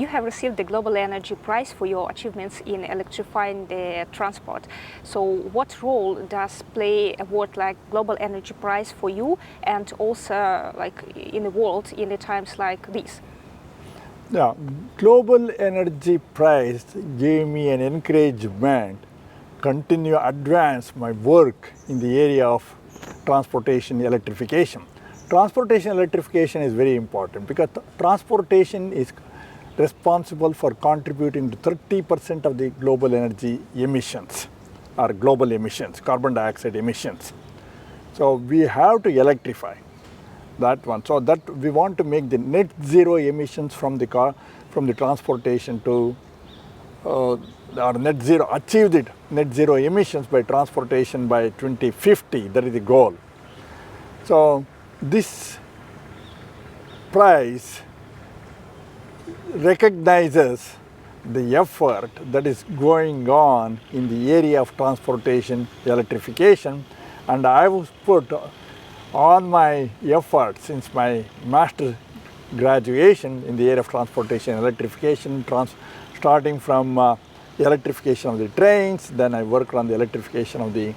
have received the Global Energy Prize for your achievements in electrifying the transport. So what role does play a word like Global Energy Prize for you, and also like in the world in the times like these? Yeah, Global Energy Prize gave me an encouragement continue advance my work in the area of transportation electrification. Transportation electrification is very important because transportation is responsible for contributing to 30% of the global energy emissions or global emissions, carbon dioxide emissions. So we have to electrify that one. So that we want to make the net zero emissions from the transportation to or net zero, achieve the net zero emissions by transportation by 2050. That is the goal. So this prize recognizes the effort that is going on in the area of transportation electrification, and I was put all my efforts since my master's graduation in the area of transportation electrification, starting from electrification of the trains, then I worked on the electrification of the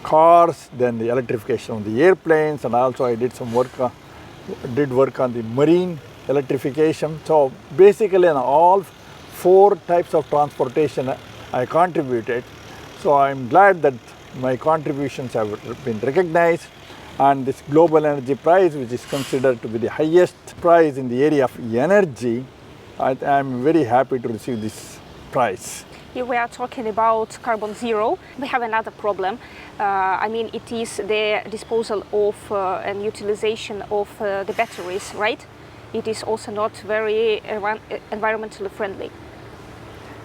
cars, then the electrification of the airplanes, and also I did some work, work on the marine electrification. So basically in all 4 types of transportation I contributed. So I'm glad that my contributions have been recognized, and this Global Energy Prize, which is considered to be the highest prize in the area of energy, I'm very happy to receive this prize. Here we are talking about carbon zero. We have another problem. I mean, it is the disposal of and utilization of the batteries, right? It is also not very environmentally friendly.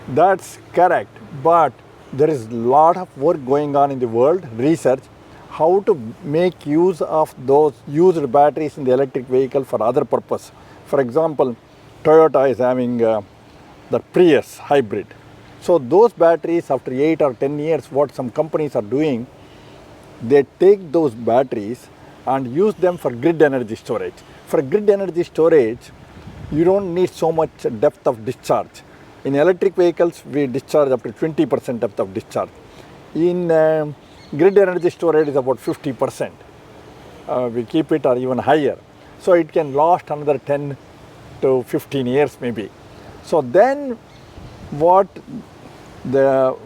That's correct, but there is a lot of work going on in the world, research, how to make use of those used batteries in the electric vehicle for other purpose. For example, Toyota is having the Prius hybrid. So those batteries, after 8 or 10 years, what some companies are doing, they take those batteries and use them for grid energy storage. For grid energy storage, you don't need so much depth of discharge. In electric vehicles, we discharge up to 20% depth of discharge. In grid energy storage is about 50%. We keep it or even higher. So it can last another 10 to 15 years maybe. So then what the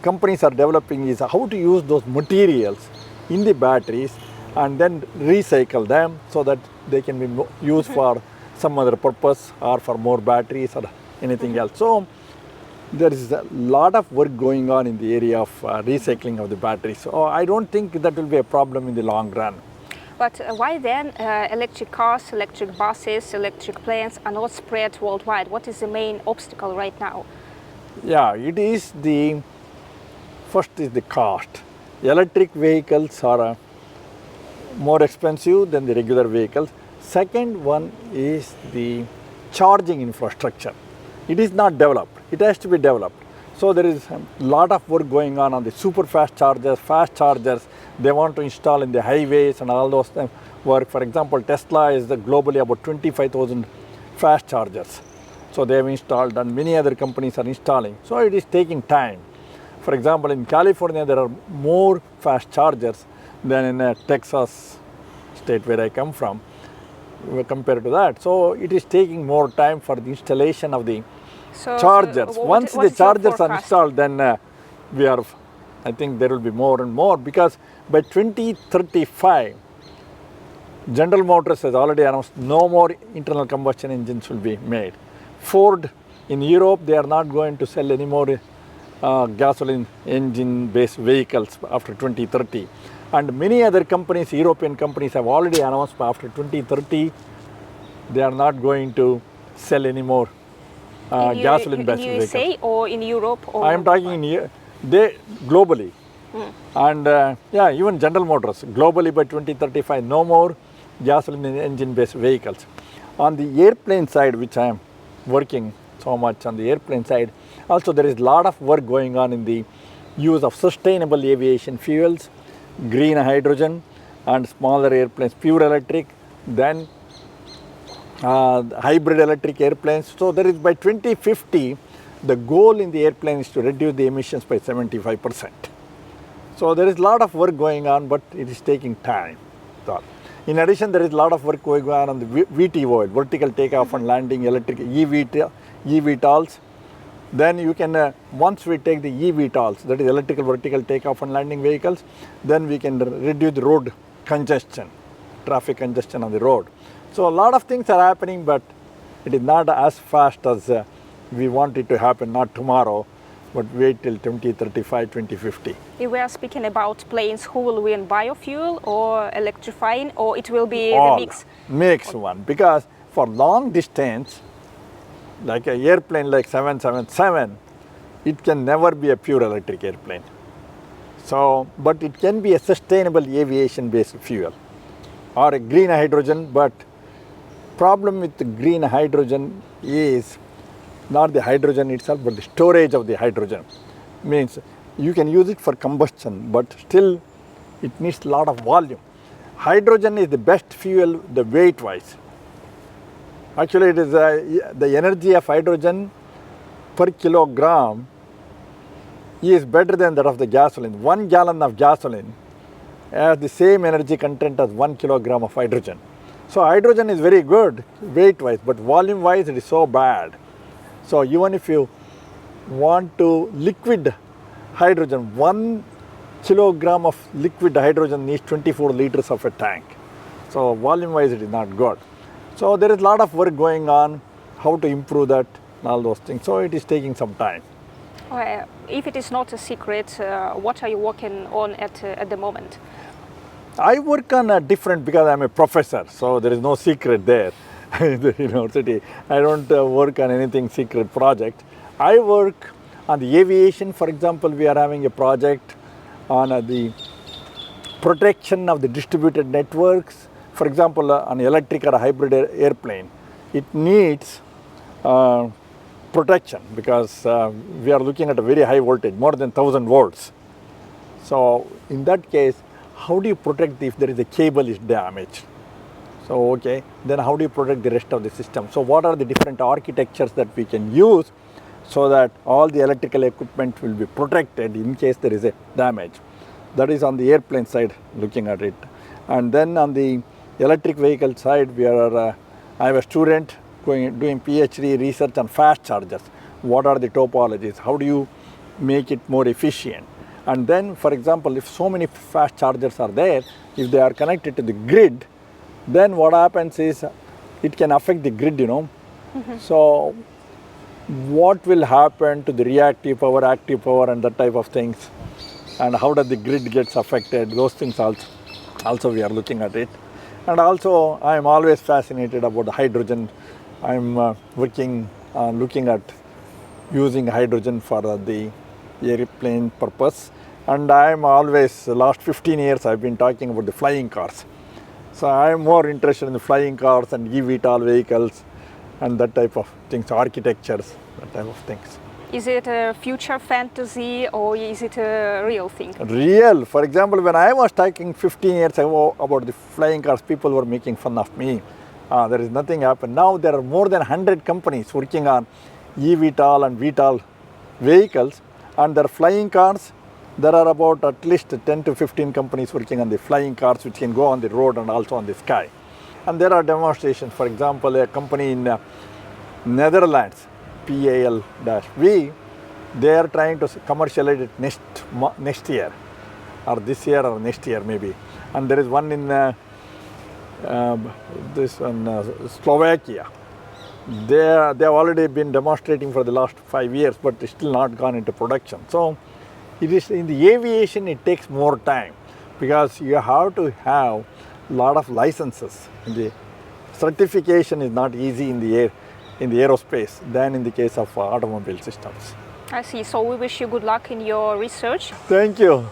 companies are developing is how to use those materials in the batteries and then recycle them so that they can be used for some other purpose or for more batteries or anything else. So there is a lot of work going on in the area of recycling of the batteries. So I don't think that will be a problem in the long run. But why then electric cars, electric buses, electric planes are not spread worldwide? What is the main obstacle right now? Yeah, it is the, first is the cost. Electric vehicles are more expensive than the regular vehicles. Second one is the charging infrastructure. It is not developed, it has to be developed. So there is a lot of work going on the super fast chargers, they want to install in the highways and all those work. For example, Tesla is globally about 25,000 fast chargers. So they have installed and many other companies are installing. So it is taking time. For example, in California, there are more fast chargers than in Texas state where I come from compared to that. So it is taking more time for the installation of the chargers. Once the chargers are installed, then I think there will be more and more, because by 2035, General Motors has already announced no more internal combustion engines will be made. Ford in Europe, they are not going to sell any more gasoline engine based vehicles after 2030. And many other companies, European companies, have already announced after 2030, they are not going to sell any more gasoline based vehicles. In USA or in Europe? Or I am talking in globally. And yeah, even General Motors, globally by 2035, no more gasoline engine based vehicles. On the airplane side, which I am working so much on the airplane side, also there is a lot of work going on in the use of sustainable aviation fuels, green hydrogen, and smaller airplanes, pure electric, then hybrid electric airplanes. So there is by 2050, the goal in the airplane is to reduce the emissions by 75%. So there is a lot of work going on, but it is taking time. So, in addition, there is a lot of work going on the VTOL, vertical takeoff and landing electric eVTOLs. Then you can, once we take the eVTOLs, that is electrical vertical takeoff and landing vehicles, then we can reduce the road congestion, traffic congestion on the road. So a lot of things are happening, but it is not as fast as we want it to happen, not tomorrow, but wait till 2035, 2050. If we are speaking about planes, who will win, biofuel or electrifying, or it will be All the mix? Mix one, because for long distance, like an airplane like 777, it can never be a pure electric airplane. So, but it can be a sustainable aviation-based fuel or a green hydrogen, but problem with the green hydrogen is not the hydrogen itself, but the storage of the hydrogen. Means you can use it for combustion, but still it needs a lot of volume. Hydrogen is the best fuel, the weight-wise. Actually, it is the energy of hydrogen per kilogram is better than that of the gasoline. 1 gallon of gasoline has the same energy content as 1 kilogram of hydrogen. So hydrogen is very good weight-wise, but volume-wise it is so bad. So even if you want to liquid hydrogen, 1 kilogram of liquid hydrogen needs 24 liters of a tank. So volume-wise it is not good. So there is a lot of work going on, how to improve that, and all those things. So it is taking some time. If it is not a secret, what are you working on at the moment? I work on a different, because I'm a professor, so there is no secret there in the university. I don't work on anything secret project. I work on the aviation. For example, we are having a project on the protection of the distributed networks. For example, an electric or a hybrid airplane, it needs protection, because we are looking at a very high voltage, more than 1000 volts. So in that case, how do you protect if there is a cable is damaged? So okay, then how do you protect the rest of the system? So what are the different architectures that we can use so that all the electrical equipment will be protected in case there is a damage? That is on the airplane side, looking at it. And then on the electric vehicle side, we are, I have a student doing PhD research on fast chargers. What are the topologies? How do you make it more efficient? And then, for example, if so many fast chargers are there, if they are connected to the grid, then what happens is it can affect the grid, So what will happen to the reactive power, active power, and that type of things? And how does the grid gets affected? Those things also we are looking at it. And also, I am always fascinated about the hydrogen. I am looking at using hydrogen for the airplane purpose. And I am always, last 15 years, I've been talking about the flying cars. So I am more interested in the flying cars and eVTOL vehicles and that type of things, architectures, that type of things. Is it a future fantasy or is it a real thing? Real. For example, when I was talking 15 years ago about the flying cars, people were making fun of me. There is nothing happened. Now there are more than 100 companies working on eVTOL and VTOL vehicles, and their flying cars. There are about at least 10 to 15 companies working on the flying cars which can go on the road and also on the sky. And there are demonstrations. For example, a company in Netherlands, PAL-V, they are trying to commercialize it next year, or this year or next year maybe. And there is one in Slovakia. They have already been demonstrating for the last 5 years, but still not gone into production. So it is in the aviation, it takes more time because you have to have a lot of licenses. The certification is not easy in the aerospace than in the case of automobile systems. I see. So we wish you good luck in your research. Thank you.